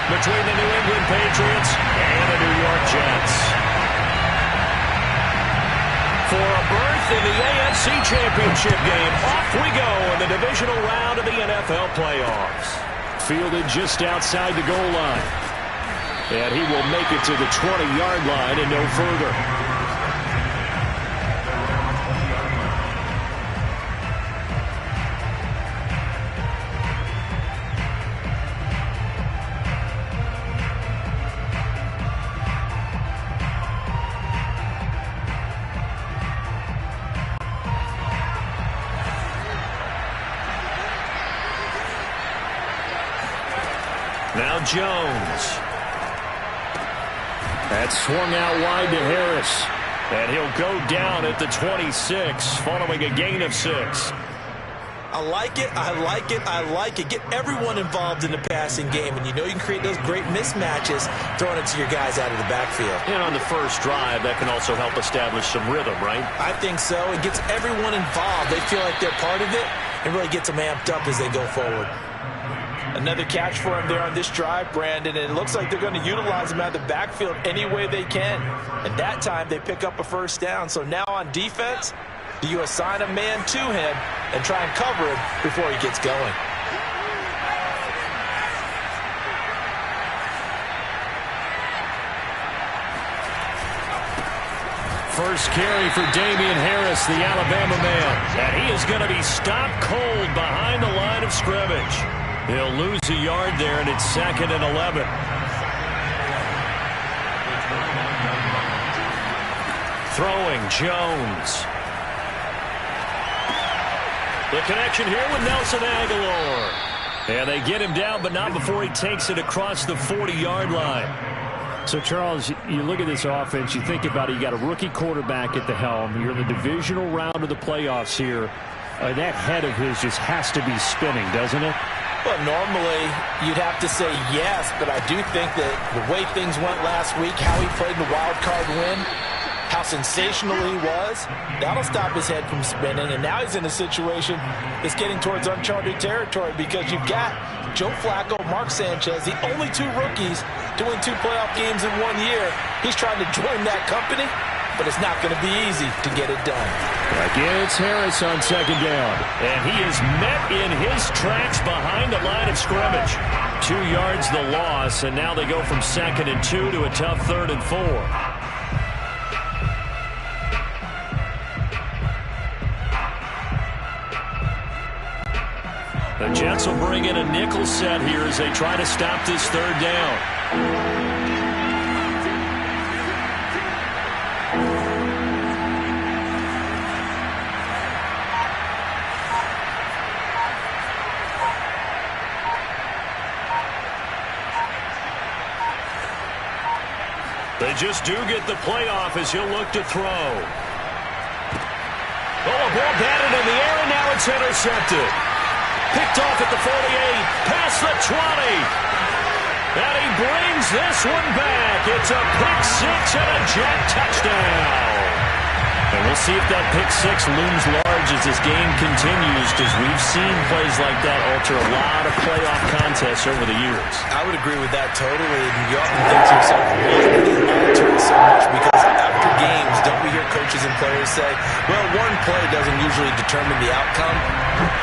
between the New England Patriots and the New York Jets. For a berth in the AFC Championship game, off we go in the divisional round of the NFL playoffs. Fielded just outside the goal line. And he will make it to the 20-yard line and no further. Now Jones. That's swung out wide to Harris. And he'll go down at the 26 following a gain of 6. I like it, I like it, I like it. Get everyone involved in the passing game, and you know you can create those great mismatches throwing it to your guys out of the backfield. And on the first drive, that can also help establish some rhythm, right? I think so. It gets everyone involved. They feel like they're part of it and really gets them amped up as they go forward. Another catch for him there on this drive, Brandon, and it looks like they're going to utilize him out of the backfield any way they can. And that time they pick up a first down. So now on defense, do you assign a man to him and try and cover him before he gets going? First carry for Damian Harris, the Alabama man. And he is going to be stopped cold behind the line of scrimmage. He'll lose a yard there, and it's 2nd and 11. Throwing, Jones. The connection here with Nelson Aguilar. And they get him down, but not before he takes it across the 40-yard line. So, Charles, you look at this offense, you think about it, you got a rookie quarterback at the helm. You're in the divisional round of the playoffs here. That head of his just has to be spinning, doesn't it? Well, normally you'd have to say yes, but I do think that the way things went last week, how he played the wild card win, how sensational he was, that'll stop his head from spinning. And now he's in a situation that's getting towards uncharted territory because you've got Joe Flacco, Mark Sanchez, the only 2 rookies doing 2 playoff games in 1 year. He's trying to join that company, but it's not going to be easy to get it done. Again, it's Harris on 2nd down. And he is met in his tracks behind the line of scrimmage. 2 yards the loss, and now they go from 2nd and 2 to a tough 3rd and 4. The Jets will bring in a nickel set here as they try to stop this 3rd down. They just do get the playoff as he'll look to throw. Oh, a ball batted in the air, and now it's intercepted. Picked off at the 48, past the 20. And he brings this one back. It's a pick 6 and a Jet touchdown. And we'll see if that pick 6 looms large as this game continues, because we've seen plays like that alter a lot of playoff contests over the years. I would agree with that totally. And you often think to yourself, why did they alter it so much? Because after games, don't we hear coaches and players say, well, one play doesn't usually determine the outcome.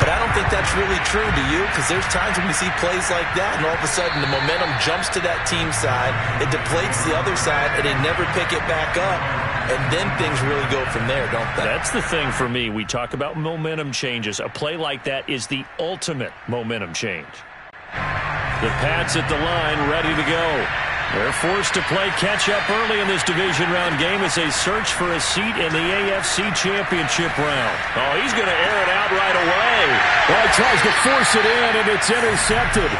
But I don't think that's really true, do you? Because there's times when we see plays like that, and all of a sudden the momentum jumps to that team side, it deflates the other side, and they never pick it back up. And then things really go from there, don't they? That's the thing for me. We talk about momentum changes. A play like that is the ultimate momentum change. The Pats at the line, ready to go. They're forced to play catch-up early in this division round game as they search for a seat in the AFC Championship round. Oh, he's going to air it out right away. Well, he tries to force it in, and it's intercepted.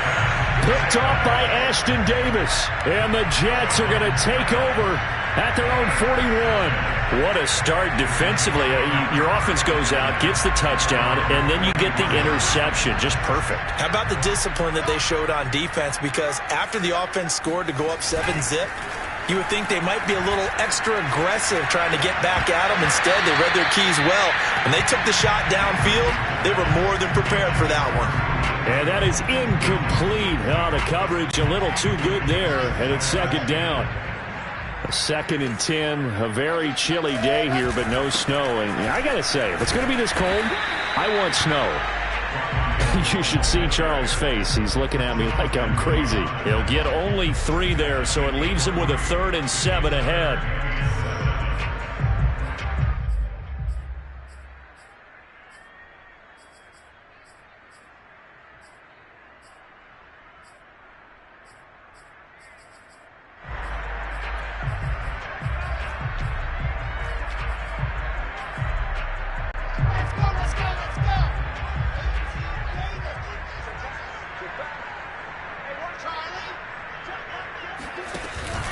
Picked off by Ashton Davis. And the Jets are going to take over at their own 41. What a start defensively. Your offense goes out, gets the touchdown, and then you get the interception. Just perfect. How about the discipline that they showed on defense? Because after the offense scored to go up 7-zip, you would think they might be a little extra aggressive trying to get back at them. Instead, they read their keys well. When they took the shot downfield, they were more than prepared for that one. And that is incomplete. Oh, the coverage a little too good there, and it's second down. A 2nd and 10, a very chilly day here, but no snow. And I got to say, if it's going to be this cold, I want snow. You should see Charles' face. He's looking at me like I'm crazy. He'll get only 3 there, so it leaves him with a 3rd and 7 ahead.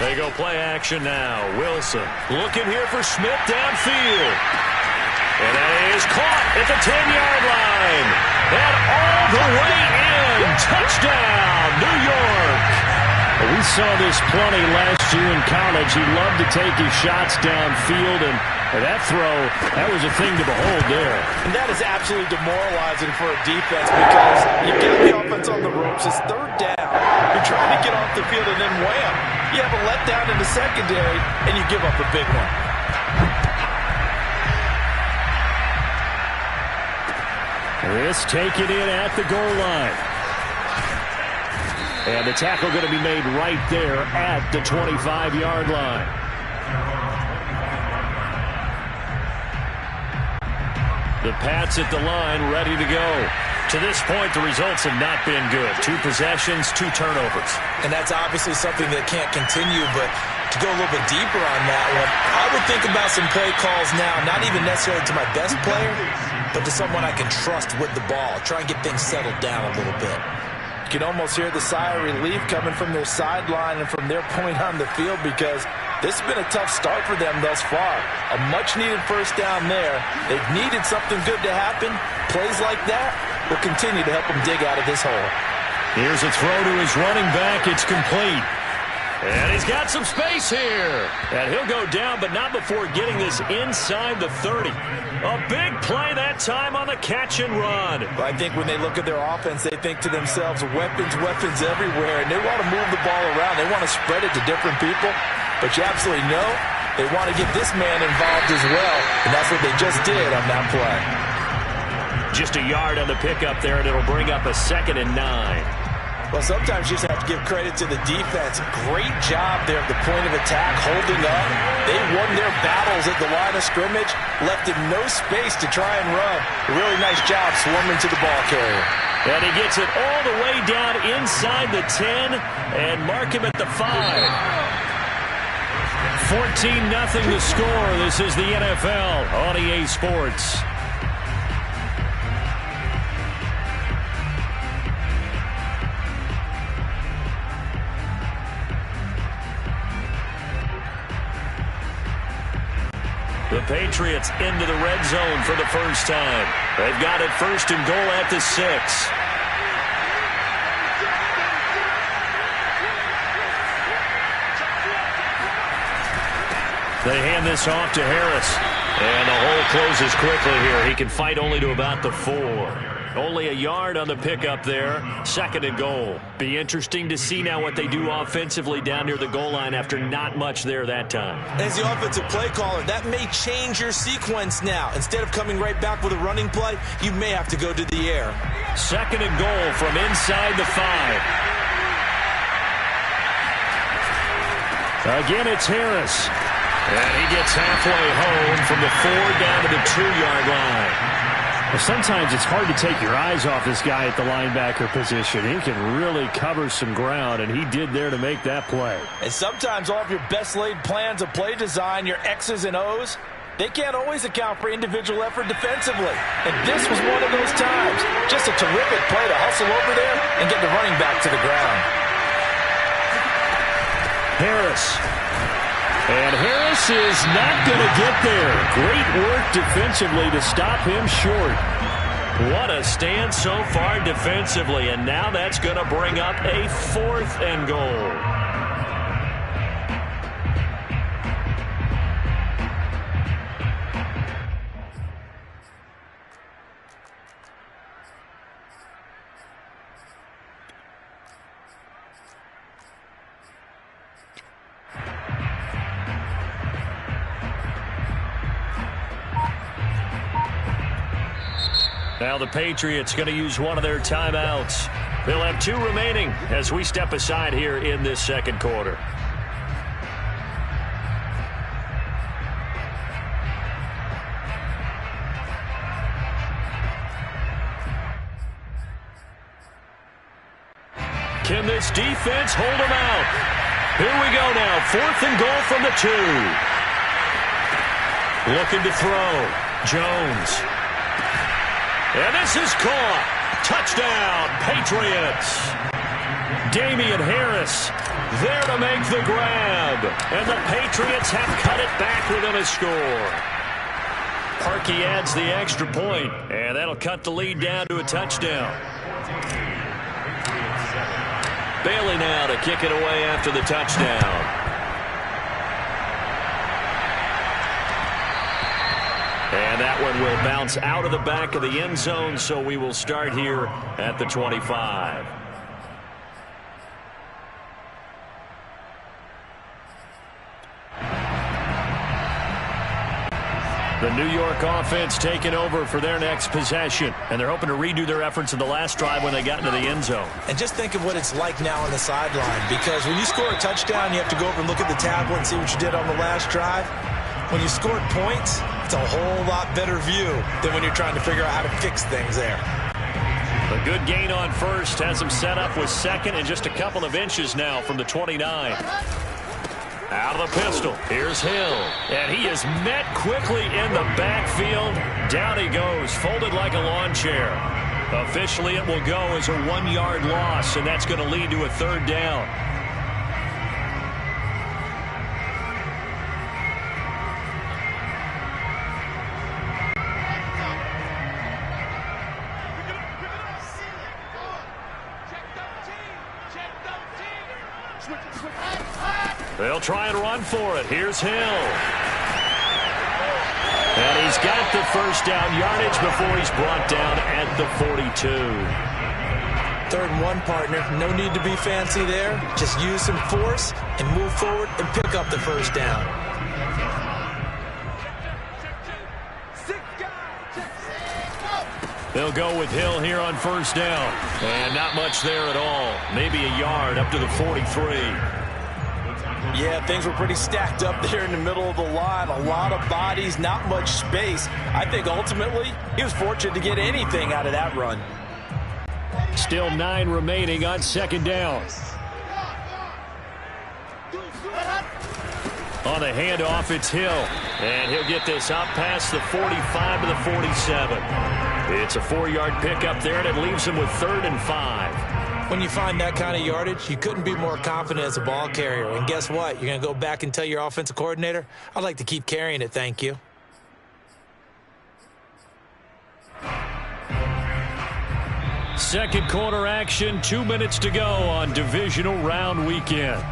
They go play action now. Wilson looking here for Smith downfield. And that is caught at the 10-yard line. And all the way in. Touchdown, New York. We saw this plenty last year in college. He loved to take his shots downfield, and that throw, that was a thing to behold there. And that is absolutely demoralizing for a defense because you get the offense on the ropes. It's 3rd down. You're trying to get off the field, and then wham, you have a letdown in the secondary, and you give up a big one. This taken in at the goal line. And the tackle going to be made right there at the 25-yard line. The Pats at the line, ready to go. To this point, the results have not been good. 2 possessions, 2 turnovers. And that's obviously something that can't continue, but to go a little bit deeper on that one, I would think about some play calls now, not even necessarily to my best player, but to someone I can trust with the ball. Try and get things settled down a little bit. You can almost hear the sigh of relief coming from their sideline and from their point on the field because this has been a tough start for them thus far. A much-needed 1st down there. They've needed something good to happen. Plays like that will continue to help them dig out of this hole. Here's a throw to his running back. It's complete. And he's got some space here. And he'll go down, but not before getting this inside the 30. A big play that time on the catch and run. I think when they look at their offense, they think to themselves, weapons everywhere. And they want to move the ball around. They want to spread it to different people. But you absolutely know they want to get this man involved as well. And that's what they just did on that play. Just a yard on the pickup there, and it'll bring up a 2nd and 9. Well, sometimes you just have to give credit to the defense. Great job there at the point of attack, holding up. They won their battles at the line of scrimmage, left him no space to try and run. A really nice job swarming to the ball carrier. And he gets it all the way down inside the 10 and mark him at the 5. 14-0 the score. This is the NFL on EA Sports. The Patriots into the red zone for the first time. They've got it 1st and goal at the 6. They hand this off to Harris. And the hole closes quickly here. He can fight only to about the 4. Only a yard on the pickup there. 2nd and goal. Be interesting to see now what they do offensively down near the goal line after not much there that time. As the offensive play caller, that may change your sequence now. Instead of coming right back with a running play, you may have to go to the air. 2nd and goal from inside the 5. Again, it's Harris. And he gets halfway home from the 4 down to the 2-yard line. Well, sometimes it's hard to take your eyes off this guy at the linebacker position. He can really cover some ground, and he did there to make that play. And sometimes all of your best laid plans of play design, your X's and O's, they can't always account for individual effort defensively. And this was one of those times. Just a terrific play to hustle over there and get the running back to the ground. Harris. And Harris is not going to get there. Great work defensively to stop him short. What a stand so far defensively, and now that's going to bring up a 4th and goal. Now the Patriots going to use one of their timeouts. They'll have 2 remaining as we step aside here in this second quarter. Can this defense hold them out? Here we go now. 4th and goal from the 2. Looking to throw. Jones. And this is caught. Touchdown, Patriots. Damian Harris there to make the grab. And the Patriots have cut it back within a score. Parkey adds the extra point, and that'll cut the lead down to a touchdown. Bailey now to kick it away after the touchdown. And that one will bounce out of the back of the end zone, so we will start here at the 25. The New York offense taking over for their next possession, and they're hoping to redo their efforts in the last drive when they got into the end zone. And just think of what it's like now on the sideline, because when you score a touchdown, you have to go over and look at the tablet and see what you did on the last drive. When you scored points, it's a whole lot better view than when you're trying to figure out how to fix things there. A good gain on first has him set up with second and just a couple of inches now from the 29. Out of the pistol, here's Hill, and he is met quickly in the backfield. Down he goes, folded like a lawn chair. Officially, it will go as a 1-yard loss, and that's going to lead to a 3rd down. They'll try and run for it. Here's Hill. And he's got the first down yardage before he's brought down at the 42. 3rd and 1, partner. No need to be fancy there. Just use some force and move forward and pick up the first down. They'll go with Hill here on first down. And not much there at all. Maybe a yard up to the 43. Yeah, things were pretty stacked up there in the middle of the line. A lot of bodies, not much space. I think ultimately he was fortunate to get anything out of that run. Still 9 remaining on 2nd down. On the handoff, it's Hill. And he'll get this up past the 45 to the 47. It's a 4-yard pickup there, and it leaves him with 3rd and 5. When you find that kind of yardage, you couldn't be more confident as a ball carrier. And guess what? You're going to go back and tell your offensive coordinator, I'd like to keep carrying it, thank you. Second quarter action, 2 minutes to go on divisional round weekend.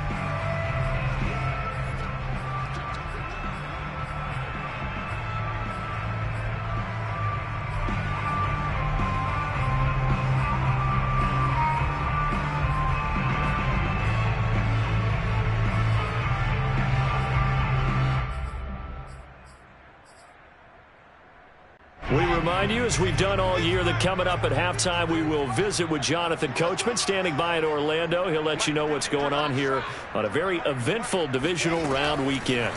Remind you, as we've done all year, that coming up at halftime, we will visit with Jonathan Coachman, standing by in Orlando. He'll let you know what's going on here on a very eventful divisional round weekend.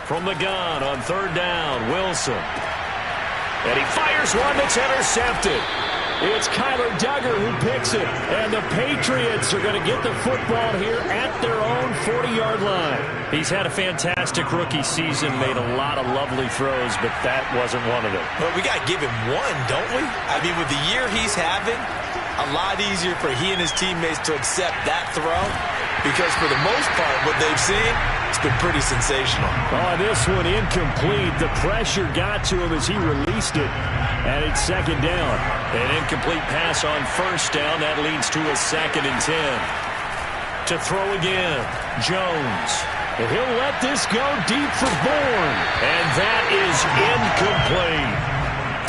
From the gun on 3rd down, Wilson. And he fires one that's intercepted. It's Kyler Duggar who picks it. And the Patriots are going to get the football here at their own 40-yard line. He's had a fantastic rookie season, made a lot of lovely throws, but that wasn't one of them. Well, we got to give him one, don't we? I mean, with the year he's having, a lot easier for he and his teammates to accept that throw, because for the most part, what they've seen, it's been pretty sensational. Oh, this one incomplete. The pressure got to him as he released it. And it's 2nd down. An incomplete pass on 1st down. That leads to a 2nd and 10. To throw again, Jones. And he'll let this go deep for Bourne. And that is incomplete.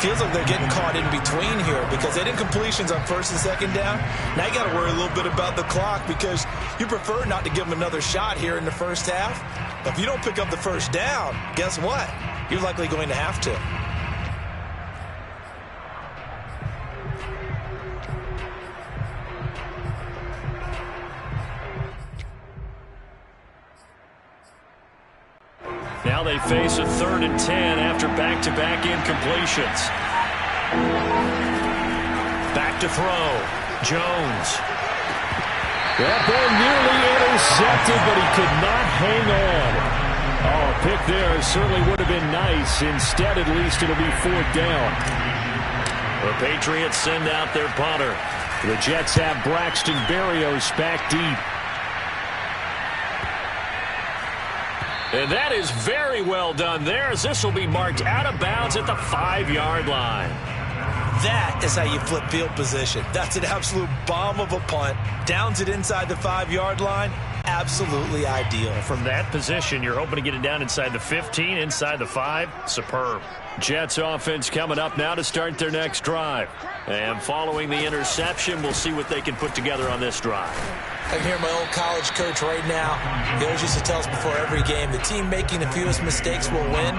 Feels like they're getting caught in between here because they did incompletions on 1st and 2nd down. Now you got to worry a little bit about the clock because you prefer not to give them another shot here in the first half. But if you don't pick up the first down, guess what? You're likely going to have to. Now they face a 3rd and 10 after back-to-back incompletions. Back to throw. Jones. That ball nearly intercepted, but he could not hang on. Oh, a pick there certainly would have been nice. Instead, at least, it'll be 4th down. The Patriots send out their punter. The Jets have Braxton Berrios back deep. And that is very well done there, as this will be marked out of bounds at the 5-yard line. That is how you flip field position. That's an absolute bomb of a punt. Downs it inside the 5-yard line. Absolutely ideal. From that position, you're hoping to get it down inside the 15, inside the 5. Superb. Jets offense coming up now to start their next drive. And following the interception, we'll see what they can put together on this drive. I can hear my old college coach right now. He always used to tell us before every game, the team making the fewest mistakes will win.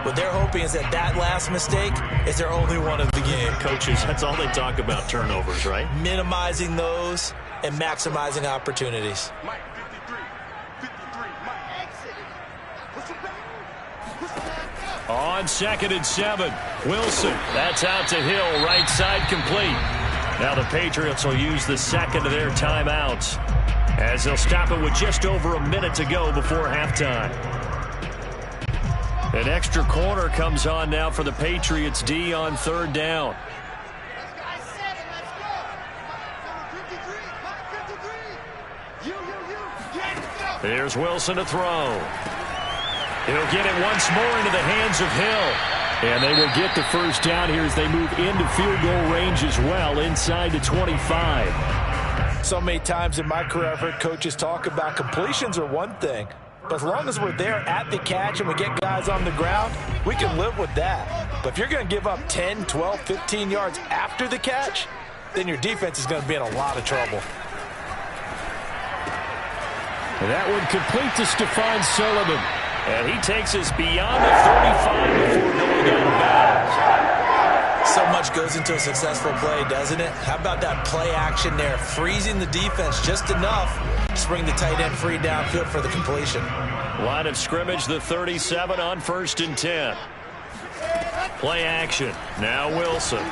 What they're hoping is that last mistake is their only one of the game. Coaches, that's all they talk about, turnovers, right? Minimizing those and maximizing opportunities. On 2nd and 7, Wilson. That's out to Hill, right side complete. Now the Patriots will use the 2nd of their timeouts, as they'll stop it with just over a minute to go before halftime. An extra corner comes on now for the Patriots D on 3rd down. Here's Wilson to throw. He'll get it once more into the hands of Hill. And they will get the first down here as they move into field goal range as well, inside the 25. So many times in my career I've heard coaches talk about completions are one thing. But as long as we're there at the catch and we get guys on the ground, we can live with that. But if you're going to give up 10, 12, 15 yards after the catch, then your defense is going to be in a lot of trouble. And that one complete to Stephon Sullivan. And he takes us beyond the 35 before going out of bounds. So much goes into a successful play, doesn't it? How about that play action there, freezing the defense just enough to bring the tight end free downfield for the completion. Line of scrimmage, the 37 on 1st and 10. Play action. Now Wilson.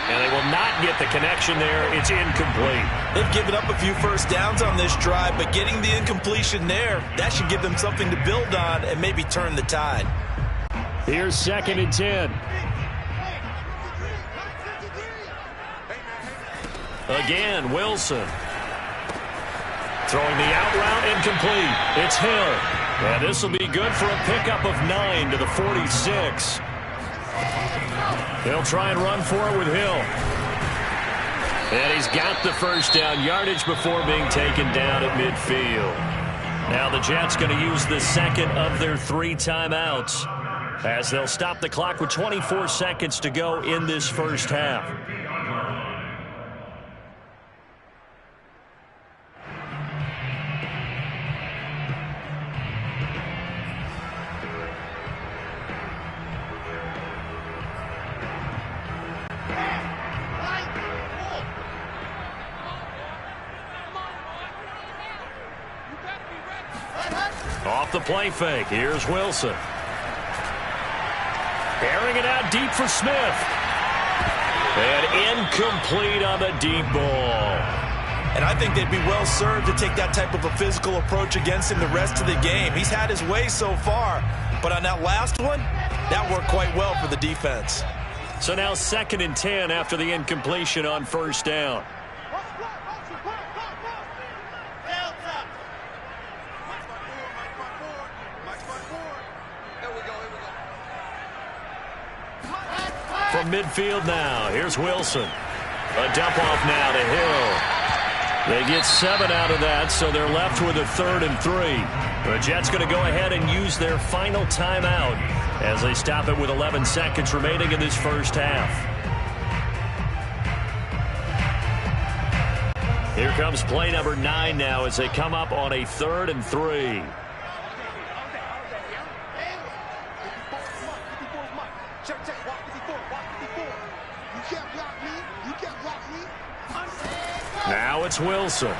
And they will not get the connection there. It's incomplete. They've given up a few first downs on this drive, but getting the incompletion there, that should give them something to build on and maybe turn the tide. Here's 2nd and 10. Again, Wilson. Throwing the out route, incomplete. It's Hill. And this will be good for a pickup of 9 to the 46. They'll try and run for it with Hill. And he's got the first down yardage before being taken down at midfield. Now the Jets going to use the 2nd of their 3 timeouts, as they'll stop the clock with 24 seconds to go in this first half. Off the play fake, here's Wilson. Airing it out deep for Smith. And incomplete on the deep ball. And I think they'd be well served to take that type of a physical approach against him the rest of the game. He's had his way so far, but on that last one, that worked quite well for the defense. So now 2nd and 10 after the incompletion on 1st down. From midfield now, here's Wilson. A dump off now to Hill. They get 7 out of that, so they're left with a 3rd and 3. The Jets going to go ahead and use their final timeout as they stop it with 11 seconds remaining in this first half. Here comes play number 9 now as they come up on a 3rd and 3. Now it's Wilson.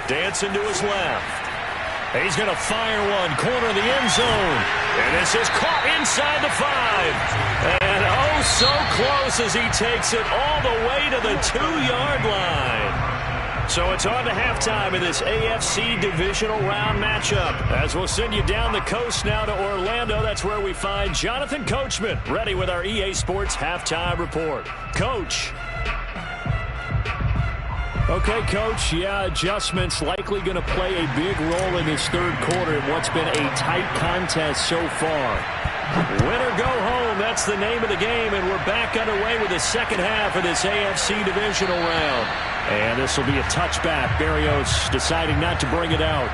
Dancing to his left. He's going to fire one, corner of the end zone. And this is caught inside the 5. And oh, so close as he takes it all the way to the 2-yard line. So it's on to halftime in this AFC divisional round matchup. As we'll send you down the coast now to Orlando. That's where we find Jonathan Coachman ready with our EA Sports halftime report. Coach. Okay, Coach, adjustments likely going to play a big role in this third quarter in what's been a tight contest so far. Win or go home, that's the name of the game, and we're back underway with the second half of this AFC divisional round. And this will be a touchback. Berrios deciding not to bring it out.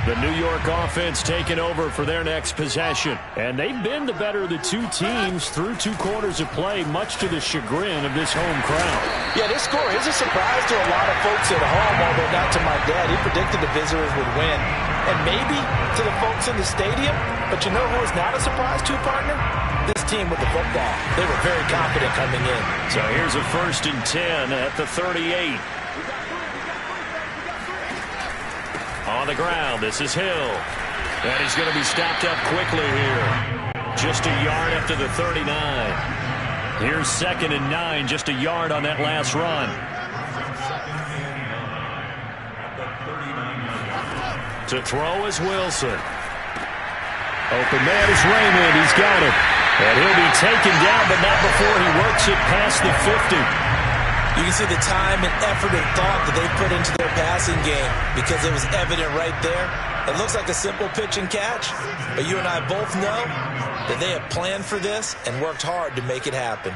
The New York offense taking over for their next possession. And they've been the better of the two teams through 2 quarters of play, much to the chagrin of this home crowd. Yeah, this score is a surprise to a lot of folks at home, although not to my dad. He predicted the visitors would win. And maybe to the folks in the stadium. But you know who is not a surprise to, partner? This team with the football. They were very confident coming in. So here's a 1st and 10 at the 38. On the ground, this is Hill. And he's going to be stopped up quickly here. Just a yard after the 39. Here's 2nd and 9, just a yard on that last run. To throw is Wilson. Open man is Raymond. He's got it. And he'll be taken down, but not before he works it past the 50. You can see the time and effort and thought that they put into their passing game because it was evident right there. It looks like a simple pitch and catch, but you and I both know that they have planned for this and worked hard to make it happen.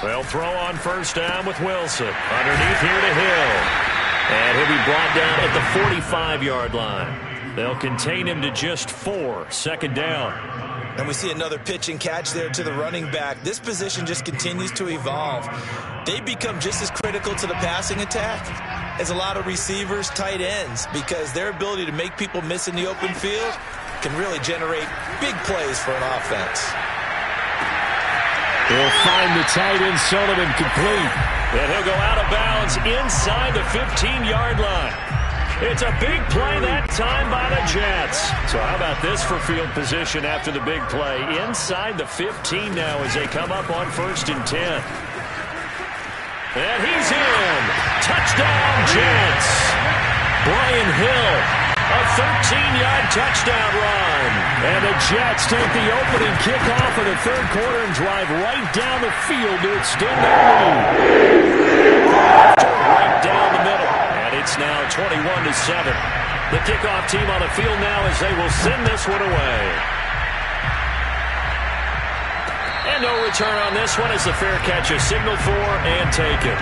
They'll throw on 1st down with Wilson. Underneath here to Hill. And he'll be brought down at the 45-yard line. They'll contain him to just 4, 2nd down. And we see another pitch and catch there to the running back. This position just continues to evolve. They become just as critical to the passing attack as a lot of receivers, tight ends, because their ability to make people miss in the open field can really generate big plays for an offense. He'll find the tight end, Sullivan, complete. And he'll go out of bounds inside the 15-yard line. It's a big play that time by the Jets. So how about this for field position after the big play? Inside the 15 now as they come up on 1st and 10. And he's in. Touchdown, Jets. Brian Hill, a 13-yard touchdown run. And the Jets take the opening kickoff of the third quarter and drive right down the field to extend their lead. Right down the middle. It's now 21-7. The kickoff team on the field now as they will send this one away. And no return on this one as the fair catch is signaled for and taken.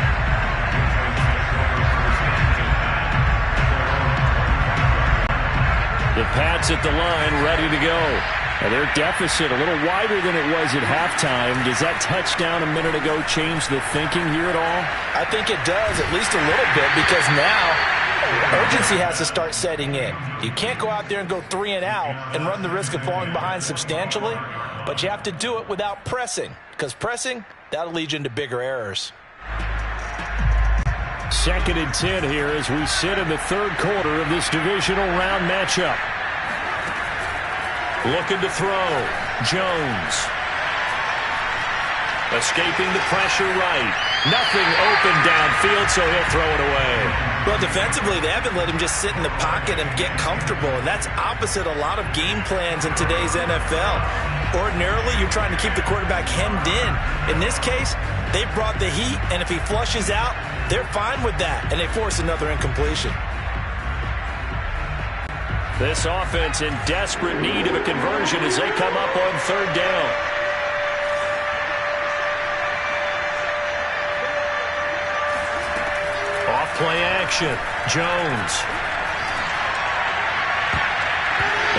The Pats at the line ready to go. And their deficit a little wider than it was at halftime. Does that touchdown a minute ago change the thinking here at all? I think it does, at least a little bit, because now urgency has to start setting in. You can't go out there and go 3 and out and run the risk of falling behind substantially, but you have to do it without pressing, because pressing, that'll lead you into bigger errors. 2nd and 10 here as we sit in the third quarter of this divisional round matchup. Looking to throw. Jones. Escaping the pressure right. Nothing open downfield, so he'll throw it away. Well, defensively, they haven't let him just sit in the pocket and get comfortable, and that's opposite a lot of game plans in today's NFL. Ordinarily, you're trying to keep the quarterback hemmed in. In this case, they brought the heat, and if he flushes out, they're fine with that, and they force another incompletion. This offense in desperate need of a conversion as they come up on 3rd down. Off play action. Jones.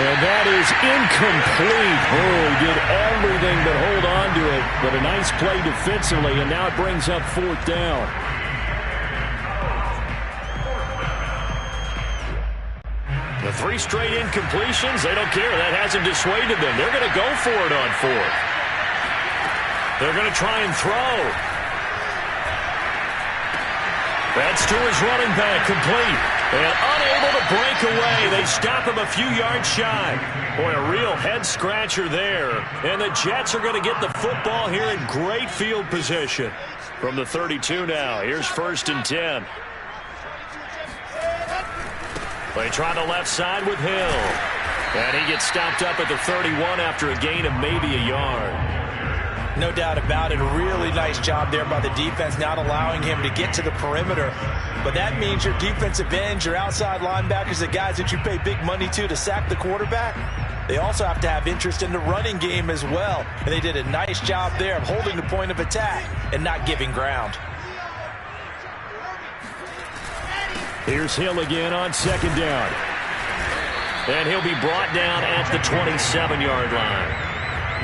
And that is incomplete. Oh, he did everything but hold on to it. But a nice play defensively, and now it brings up 4th down. The 3 straight incompletions, they don't care. That hasn't dissuaded them. They're going to go for it on 4th. They're going to try and throw. That's to his running back, complete. And unable to break away. They stop him a few yards shy. Boy, a real head-scratcher there. And the Jets are going to get the football here in great field position. From the 32 now, here's 1st and 10. They try the left side with Hill. And he gets stopped up at the 31 after a gain of maybe a yard. No doubt about it. A really nice job there by the defense, not allowing him to get to the perimeter. But that means your defensive ends, your outside linebackers, the guys that you pay big money to sack the quarterback, they also have to have interest in the running game as well. And they did a nice job there of holding the point of attack and not giving ground. Here's Hill again on 2nd down. And he'll be brought down at the 27-yard line.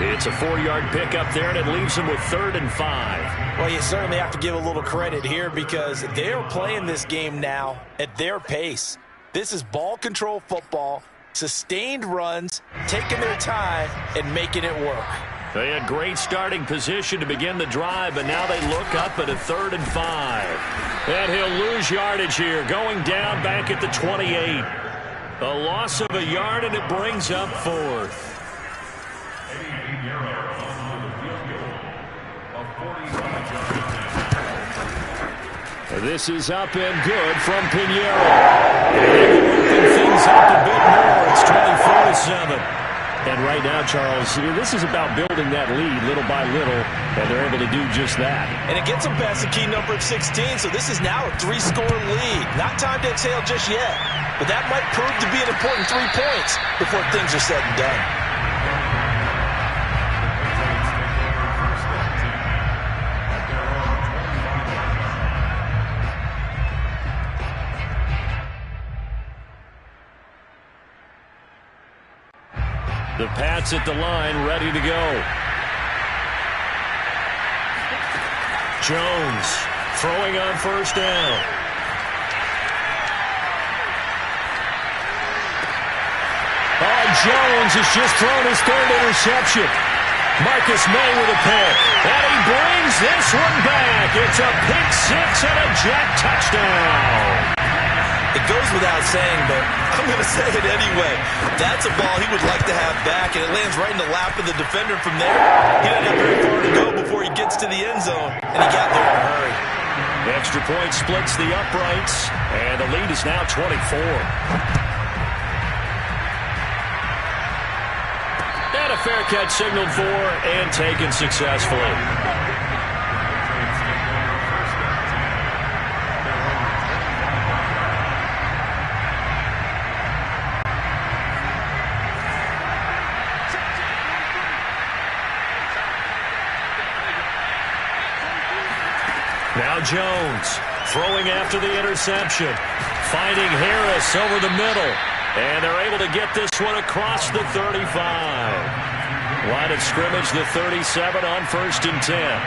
It's a 4-yard pickup there, and it leaves him with 3rd and 5. Well, you certainly have to give a little credit here because they're playing this game now at their pace. This is ball control football, sustained runs, taking their time, and making it work. They had great starting position to begin the drive, but now they look up at a 3rd and 5. And he'll lose yardage here, going down back at the 28. A loss of a yard, and it brings up 4th. This is up and good from Pinheiro. And open things up a bit more. It's 24-7. And right now, Charles, this is about building that lead little by little, and they're able to do just that. And it gets them past the key number of 16, so this is now a 3-score lead. Not time to exhale just yet, but that might prove to be an important 3 points before things are said and done. The Pats at the line, ready to go. Jones throwing on 1st down. Oh, Jones has just thrown his 3rd interception. Marcus May with a pick. And he brings this one back. It's a pick 6 and a Jet touchdown. It goes without saying, but I'm going to say it anyway. That's a ball he would like to have back, and it lands right in the lap of the defender from there. He doesn't have very far to go before he gets to the end zone, and he got there in a hurry. The extra point splits the uprights, and the lead is now 24. And a fair catch signaled for and taken successfully. Now Jones throwing after the interception, finding Harris over the middle, and they're able to get this one across the 35. Line of scrimmage, the 37 on 1st and 10.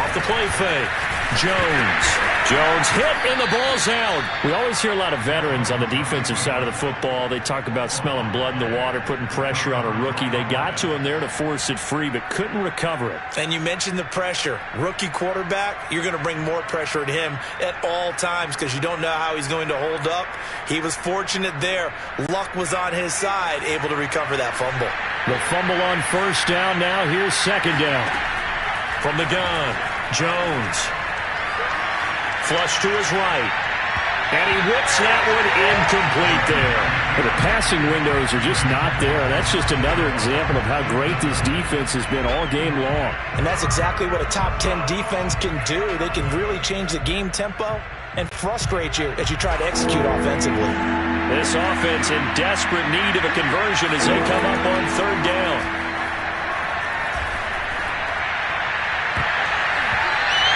Off the play fake, Jones hit and the ball's out. We always hear a lot of veterans on the defensive side of the football. They talk about smelling blood in the water, putting pressure on a rookie. They got to him there to force it free, but couldn't recover it. And you mentioned the pressure. Rookie quarterback, you're going to bring more pressure at him at all times because you don't know how he's going to hold up. He was fortunate there. Luck was on his side, able to recover that fumble. The fumble on 1st down. Now here's 2nd down. From the gun, Jones. Flush to his right. And he whips that one incomplete there. But the passing windows are just not there. That's just another example of how great this defense has been all game long. And that's exactly what a top 10 defense can do. They can really change the game tempo and frustrate you as you try to execute offensively. This offense in desperate need of a conversion as they come up on 3rd down.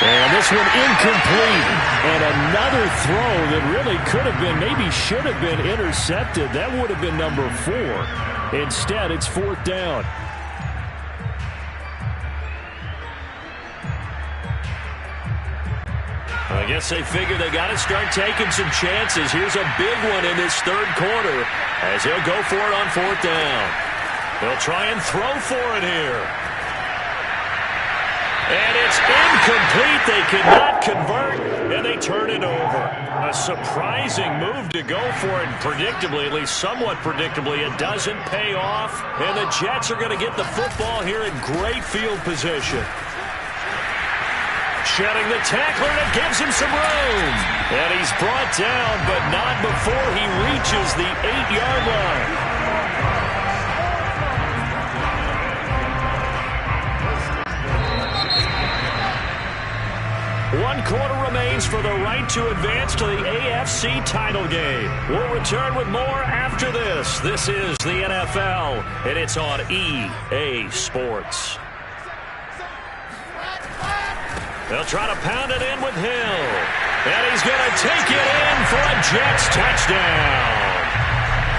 And this one incomplete. And another throw that really could have been, maybe should have been intercepted. That would have been number 4. Instead, it's 4th down. I guess they figure they got to start taking some chances. Here's a big one in this 3rd quarter as he'll go for it on 4th down. They'll try and throw for it here. And it's incomplete. incomplete. They cannot convert, and they turn it over. A surprising move to go for it. Predictably, at least somewhat predictably, it doesn't pay off. And the Jets are going to get the football here in great field position. Shedding the tackler, and it gives him some room. And he's brought down, but not before he reaches the 8-yard line. One quarter remains for the right to advance to the AFC title game. We'll return with more after this. This is the NFL, and it's on EA Sports. They'll try to pound it in with Hill. And he's going to take it in for a Jets touchdown.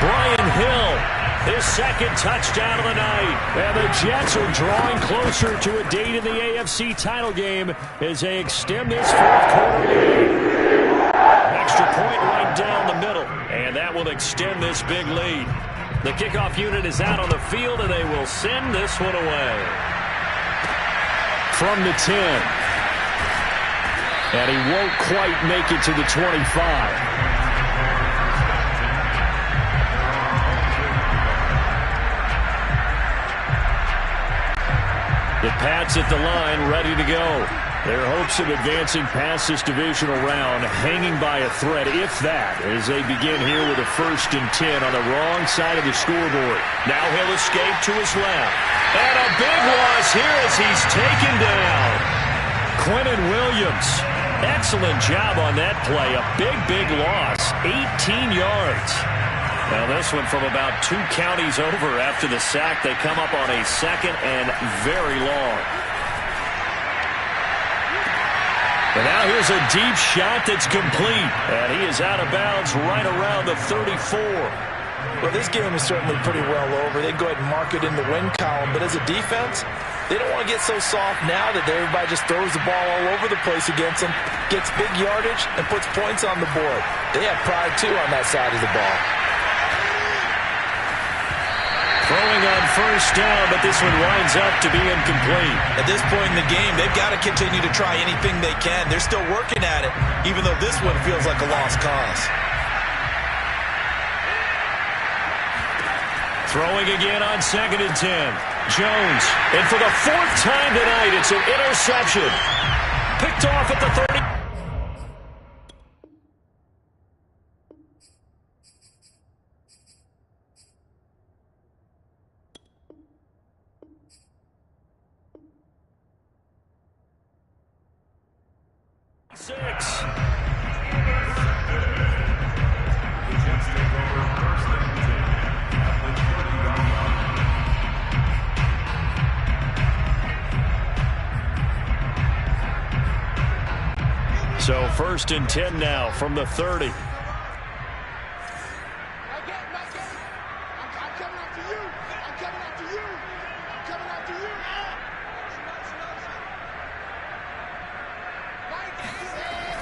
Brian Hill, his second touchdown of the night. And the Jets are drawing closer to a date in the AFC title game as they extend this fourth quarter lead. Extra point right down the middle. And that will extend this big lead. The kickoff unit is out on the field, and they will send this one away. From the 10. And he won't quite make it to the 25. The Pats at the line, ready to go. Their hopes of advancing past this divisional round hanging by a thread, if that, as they begin here with a 1st and 10 on the wrong side of the scoreboard. Now he'll escape to his left. And a big loss here as he's taken down. Quentin Williams. Excellent job on that play. A big loss. 18 yards. Now this one from about 2 counties over after the sack. They come up on a 2nd and very long. And now here's a deep shot that's complete. And he is out of bounds right around the 34. Well, this game is certainly pretty well over. They go ahead and mark it in the win column. But as a defense, they don't want to get so soft now that everybody just throws the ball all over the place against them, gets big yardage, and puts points on the board. They have pride, too, on that side of the ball. Throwing on 1st down, but this one winds up to be incomplete. At this point in the game, they've got to continue to try anything they can. They're still working at it, even though this one feels like a lost cause. Throwing again on 2nd and 10. Jones. And for the 4th time tonight, it's an interception. Picked off at the 30. So 1st and 10 now from the 30.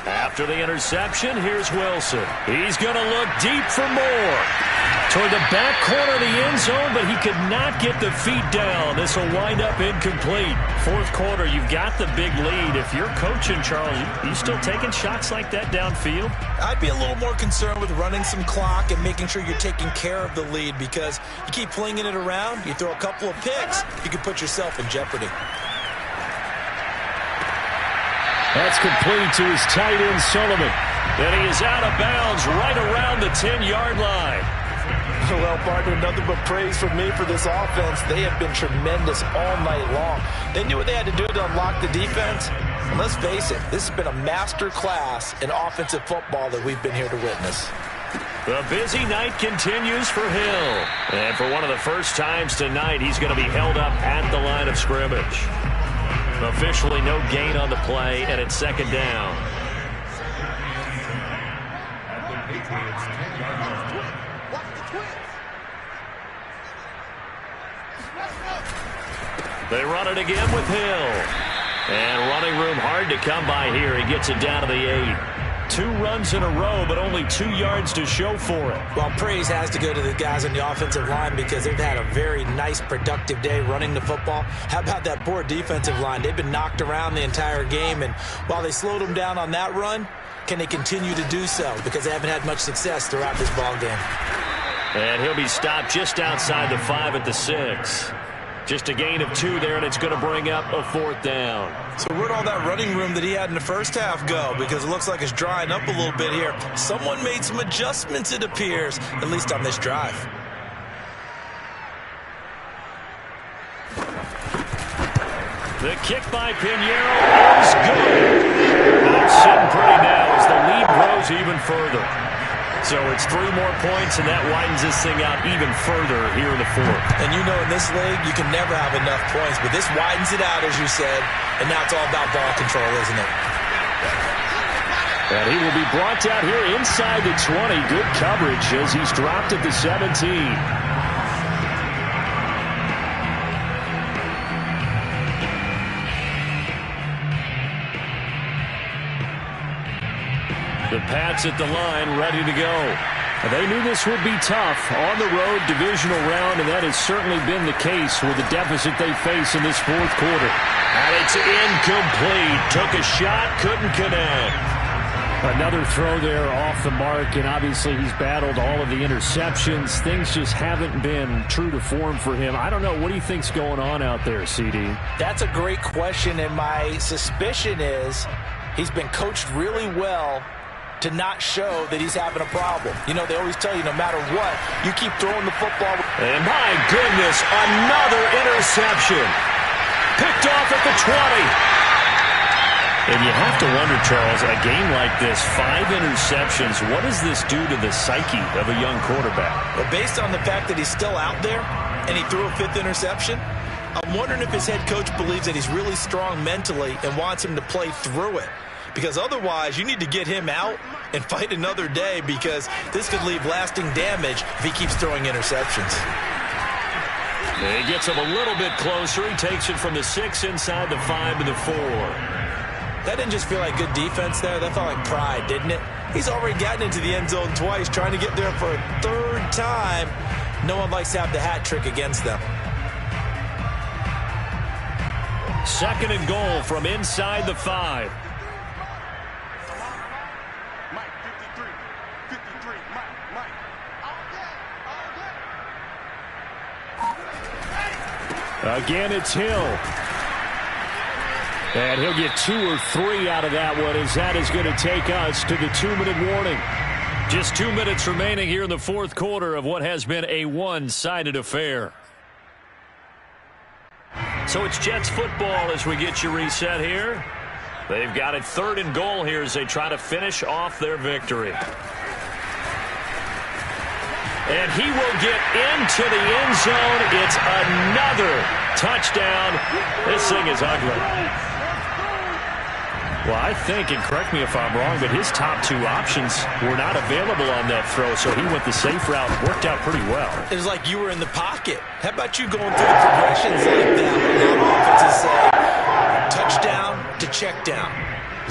After the interception, here's Wilson. He's going to look deep for more. Toward the back corner of the end zone, but he could not get the feet down. This will wind up incomplete. 4th quarter, you've got the big lead. If you're coaching, Charles, you still taking shots like that downfield? I'd be a little more concerned with running some clock and making sure you're taking care of the lead, because you keep flinging it around, you throw a couple of picks, you can put yourself in jeopardy. That's complete to his tight end, Sullivan. And he is out of bounds right around the 10-yard line. Well, partner, nothing but praise from me for this offense. They have been tremendous all night long. They knew what they had to do to unlock the defense. And let's face it, this has been a master class in offensive football that we've been here to witness. The busy night continues for Hill. And for one of the first times tonight, he's going to be held up at the line of scrimmage. Officially no gain on the play, and it's 2nd down. They run it again with Hill. And running room hard to come by here. He gets it down to the 8. 2 runs in a row, but only 2 yards to show for it. Well, praise has to go to the guys on the offensive line because they've had a very nice, productive day running the football. How about that poor defensive line? They've been knocked around the entire game, and while they slowed them down on that run, can they continue to do so? Because they haven't had much success throughout this ball game. And he'll be stopped just outside the 5 at the 6. Just a gain of 2 there, and it's going to bring up a 4th down. So where'd all that running room that he had in the first half go? Because it looks like it's drying up a little bit here. Someone made some adjustments, it appears, at least on this drive. The kick by Pinheiro is good. And they're sitting pretty now as the lead grows even further. So it's 3 more points, and that widens this thing out even further here in the 4th. And you know in this league, you can never have enough points, but this widens it out, as you said, and now it's all about ball control, isn't it? And he will be brought down here inside the 20. Good coverage as he's dropped at the 17. The Pats at the line, ready to go. They knew this would be tough. On the road, divisional round, and that has certainly been the case with the deficit they face in this 4th quarter. And it's incomplete. Took a shot, couldn't connect. Another throw there off the mark, and obviously he's battled all of the interceptions. Things just haven't been true to form for him. I don't know. What do you think's going on out there, CD? That's a great question, and my suspicion is he's been coached really well to not show that he's having a problem. You know, they always tell you no matter what, you keep throwing the football. And my goodness, another interception. Picked off at the 20. And you have to wonder, Charles, a game like this, 5 interceptions, what does this do to the psyche of a young quarterback? Well, based on the fact that he's still out there and he threw a 5th interception, I'm wondering if his head coach believes that he's really strong mentally and wants him to play through it. Because otherwise, you need to get him out and fight another day because this could leave lasting damage if he keeps throwing interceptions. He gets him a little bit closer. He takes it from the 6 inside the 5 to the 4. That didn't just feel like good defense there. That felt like pride, didn't it? He's already gotten into the end zone twice, trying to get there for a 3rd time. No one likes to have the hat trick against them. 2nd and goal from inside the 5. Again, it's Hill. And he'll get 2 or 3 out of that one as that is going to take us to the 2-minute warning. Just 2 minutes remaining here in the 4th quarter of what has been a one-sided affair. So it's Jets football as we get you reset here. They've got it 3rd and goal here as they try to finish off their victory. And he will get into the end zone. It's another touchdown. This thing is ugly. Well, I think, and correct me if I'm wrong, but his top 2 options were not available on that throw, so he went the safe route. Worked out pretty well. It was like you were in the pocket. How about you going through the progressions like that? A lot of offenses say touchdown to check down.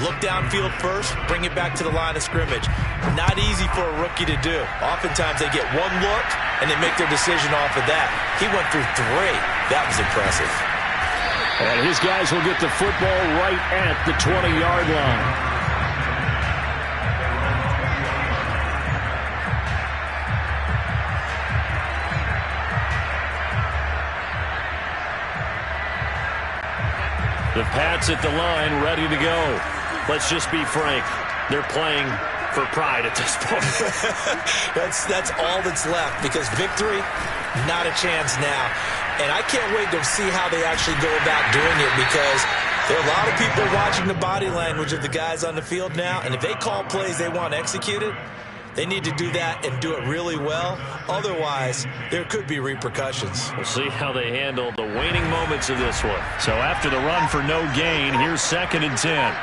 Look downfield first, bring it back to the line of scrimmage. Not easy for a rookie to do. Oftentimes they get 1 look and they make their decision off of that. He went through 3. That was impressive. And his guys will get the football right at the 20-yard line. The Pats at the line, ready to go. Let's just be frank. They're playing for pride at this point. That's all that's left because victory, not a chance now. And I can't wait to see how they actually go about doing it because there are a lot of people watching the body language of the guys on the field now. And if they call plays they want executed, they need to do that and do it really well. Otherwise, there could be repercussions. We'll see how they handle the waning moments of this one. So after the run for no gain, here's 2nd and 10.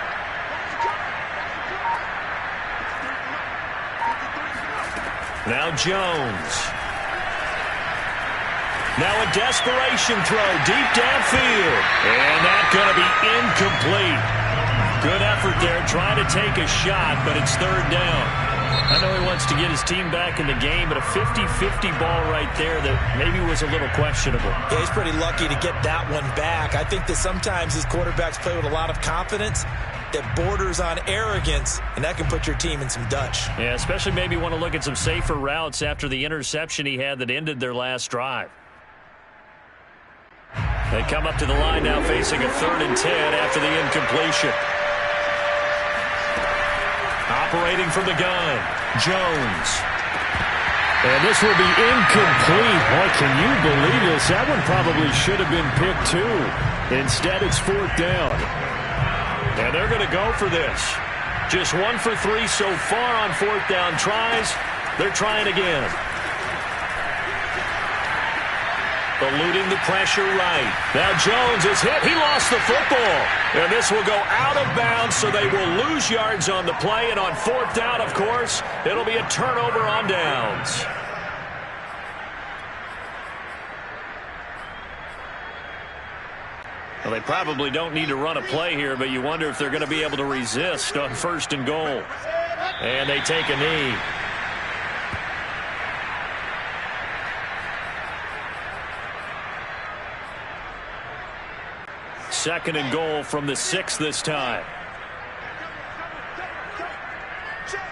Now Jones. Now a desperation throw deep downfield. And that's going to be incomplete. Good effort there, trying to take a shot, but it's third down. I know he wants to get his team back in the game, but a 50-50 ball right there that maybe was a little questionable. Yeah, he's pretty lucky to get that one back. I think that sometimes these quarterbacks play with a lot of confidence that borders on arrogance, and that can put your team in some Dutch. Yeah, especially maybe want to look at some safer routes after the interception he had that ended their last drive. They come up to the line now facing a 3rd and 10 after the incompletion. Operating from the gun, Jones. And this will be incomplete. Boy, can you believe this? That one probably should have been picked too. Instead, it's 4th down. And they're going to go for this. Just 1 for 3 so far on 4th down tries. They're trying again. Eluding the pressure right. Now Jones is hit. He lost the football. And this will go out of bounds, so they will lose yards on the play. And on 4th down, of course, it'll be a turnover on downs. Well, they probably don't need to run a play here, but you wonder if they're going to be able to resist on 1st and goal. And they take a knee. Second and goal from the 6 this time. Check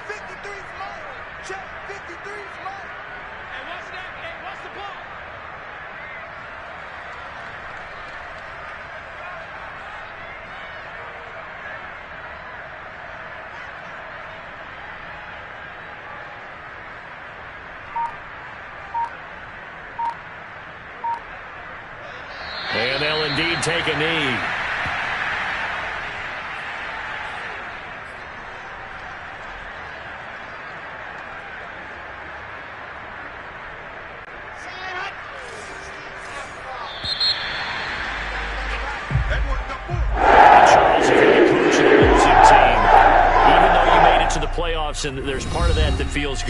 53 smart. Check 53 smart. And what's that? Hey, what's the ball? And they'll indeed take a knee. Charles, if you're the coach of the losing team, even though you made it to the playoffs, and there's part of that that feels good.